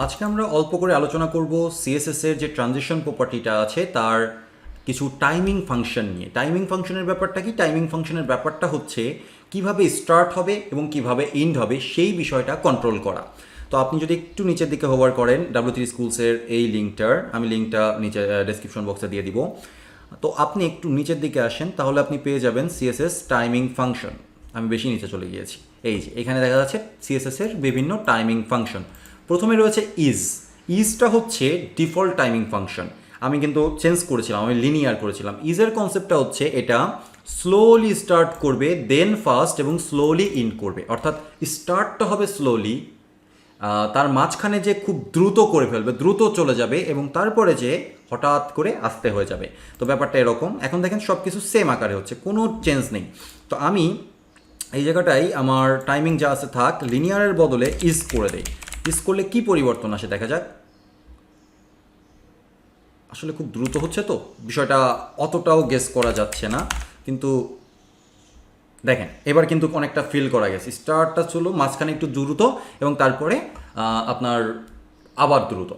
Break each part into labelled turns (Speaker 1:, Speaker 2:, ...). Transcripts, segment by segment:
Speaker 1: আজকে আমরা অল্প করে আলোচনা করব সিএসএস এর যে ট্রানজিশন প্রপার্টিটা আছে তার কিছু টাইমিং ফাংশন নিয়ে। টাইমিং ফাংশনের ব্যাপারটা কি? টাইমিং ফাংশনের ব্যাপারটা হচ্ছে কিভাবে স্টার্ট হবে এবং কিভাবে এন্ড হবে সেই বিষয়টা কন্ট্রোল করা। তো আপনি যদি একটু নিচের দিকে হোভার করেন W3 স্কুলসের এই লিঙ্কটার, আমি লিঙ্কটা নিচে ডেসক্রিপশন বক্সে দিয়ে দিব। তো আপনি একটু নিচের দিকে আসেন, তাহলে আপনি পেয়ে যাবেন সিএসএস টাইমিং ফাংশন। আমি বেশি নিচে চলে গিয়েছি, এই যে এখানে দেখা যাচ্ছে সিএসএস এর বিভিন্ন টাইমিং ফাংশন। প্রথমে রয়েছে ইজটা হচ্ছে ডিফল্ট টাইমিং ফাংশন। আমি কিন্তু চেঞ্জ করেছিলাম, আমি লিনিয়ার করেছিলাম। ইজের কনসেপ্টটা হচ্ছে এটা স্লোলি স্টার্ট করবে, দেন ফাস্ট এবং স্লোলি ইন করবে। অর্থাৎ স্টার্টটা হবে স্লোলি, তার মাঝখানে যে খুব দ্রুত করে ফেলবে, দ্রুত চলে যাবে এবং তারপরে যে হঠাৎ করে আস্তে হয়ে যাবে। তো ব্যাপারটা এরকম। এখন দেখেন সব কিছু সেম আকারে হচ্ছে, কোনো চেঞ্জ নেই। তো আমি এই জায়গাটাই আমার টাইমিং যা আছে থাক, লিনিয়ারের বদলে ইজ করে দেই। ইজ করলে কী পরিবর্তন আসে দেখা যাক। আসলে খুব দ্রুত হচ্ছে, তো বিষয়টা অতটাও গেস করা যাচ্ছে না, কিন্তু দেখেন এবার কিন্তু অনেকটা ফিল করা গেছে। স্টার্টটা ছিল মাঝখানে একটু দ্রুত এবং তারপরে আপনার আবার দ্রুত,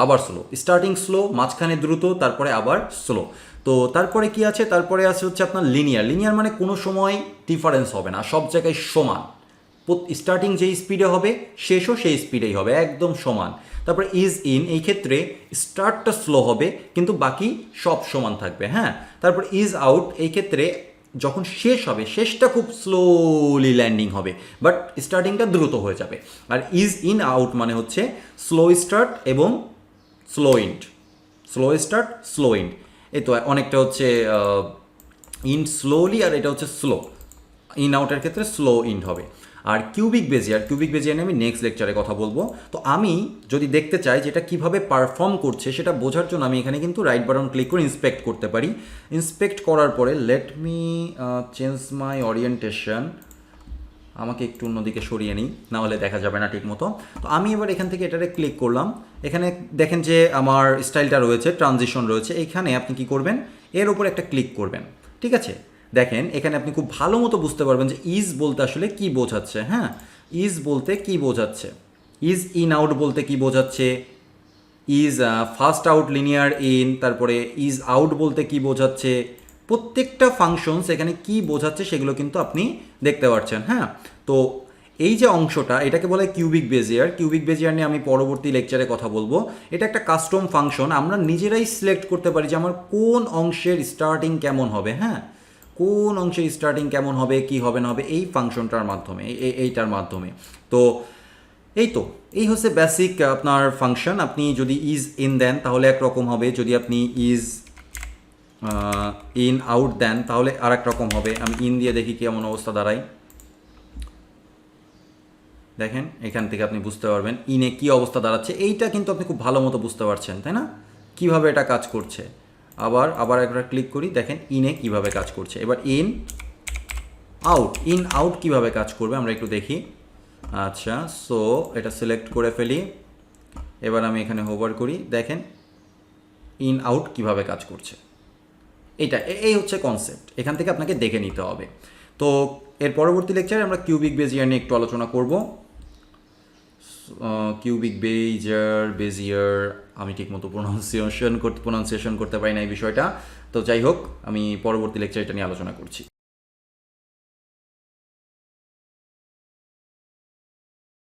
Speaker 1: আবার স্লো, স্টার্টিং স্লো, মাঝখানে দ্রুত, তারপরে আবার স্লো। তো তারপরে কি আছে? তারপরে আছে হচ্ছে আপনার লিনিয়ার মানে কোনো সময় ডিফারেন্স হবে না, সব জায়গায় সমান। স্টার্টিং যেই স্পিডে হবে শেষও সেই স্পিডেই হবে, একদম সমান। তারপরে ইজ ইন, এই ক্ষেত্রে স্টার্টটা স্লো হবে কিন্তু বাকি সব সমান থাকবে। হ্যাঁ, তারপর ইজ আউট, এই ক্ষেত্রে যখন শেষ হবে শেষটা খুব স্লোলি ল্যান্ডিং হবে, বাট স্টার্টিংটা দ্রুত হয়ে যাবে। আর ইজ ইন আউট মানে হচ্ছে স্লো স্টার্ট এবং স্লো ইন্ড, স্লো স্টার্ট স্লো ইন্ড। এই তো অনেকটা হচ্ছে ইন স্লোলি, আর এটা হচ্ছে স্লো। ইন আউটের ক্ষেত্রে স্লো ইন্ড হবে। আর কিউবিক বেজিয়ার নিয়ে আমি নেক্সট লেকচারে কথা বলবো। তো আমি যদি দেখতে চাই যেটা কিভাবে পারফর্ম করছে সেটা বোঝার জন্য আমি এখানে কিন্তু রাইট বাটন ক্লিক করে ইন্সপেক্ট করতে পারি। ইন্সপেক্ট করার পরে let me change my orientation, আমাকে একটু অন্যদিকে সরিয়ে নিই, না হলে দেখা যাবে না ঠিক মতো। তো আমি এবার এখান থেকে এটাতে ক্লিক করলাম। এখানে দেখেন যে আমার স্টাইলটা রয়েছে, ট্রানজিশন রয়েছে। এইখানে আপনি কি করবেন, এর উপর একটা ক্লিক করবেন, ঠিক আছে? দেখেন এখানে আপনি খুব ভালো মতো বুঝতে পারবেন যে ইজ বলতে আসলে কি বোঝাচ্ছে। হ্যাঁ, ইজ বলতে কি বোঝাচ্ছে, ইজ ইন আউট বলতে কি বোঝাচ্ছে, is first out linear in, তারপরে ইজ আউট বলতে কি বোঝাচ্ছে, প্রত্যেকটা ফাংশনস এখানে কি বোঝাচ্ছে সেগুলো কিন্তু আপনি দেখতে পাচ্ছেন। হ্যাঁ, তো এই যে অংশটা এটাকে বলে কিউবিক বেজিয়ার নিয়ে আমি পরবর্তী লেকচারে কথা বলবো। এটা একটা কাস্টম ফাংশন, আমরা নিজেরাই সিলেক্ট করতে পারি যে আমার কোন অংশের স্টার্টিং কেমন হবে। হ্যাঁ, কোন অংশের স্টার্টিং কেমন হবে, কি হবে না হবে, এই ফাংশনটার মাধ্যমে, এইটার মাধ্যমে। তো এই হচ্ছে বেসিক আপনার ফাংশন। আপনি যদি ইজ ইন দেন তাহলে একরকম হবে, যদি আপনি ইজ ইন আউট দেন তাহলে আর এক রকম হবে। আমি ইন দিয়ে দেখি কেমন অবস্থা দাঁড়ায়। দেখেন এখান থেকে আপনি বুঝতে পারবেন ইনে কি অবস্থা দাঁড়াচ্ছে। এইটা কিন্তু আপনি খুব ভালো মতো বুঝতে পারছেন, তাই না, কিভাবে এটা কাজ করছে। আবার একবার ক্লিক করি, দেখেন ইনে কিভাবে কাজ করছে। এবার ইন আউট কিভাবে কাজ করবে আমরা একটু দেখি। আচ্ছা, সো এটা সিলেক্ট করে ফেলি। এবার আমি এখানে হোভার করি, দেখেন ইন আউট কিভাবে কাজ করছে। এই হচ্ছে কনসেপ্ট, এখান থেকে আপনাকে দেখে নিতে হবে। তো এর পরবর্তী লেকচারে আমরা কিউবিক বেজিয়ার নিয়ে একটু আলোচনা করব। কিউবিক বেজিয়ার আমি ঠিকমতো প্রোনাউন্সিয়েশন করতে পারি না এই বিষয়টা। তো যাই হোক, আমি পরবর্তী লেকচারে এটা নিয়ে আলোচনা করছি।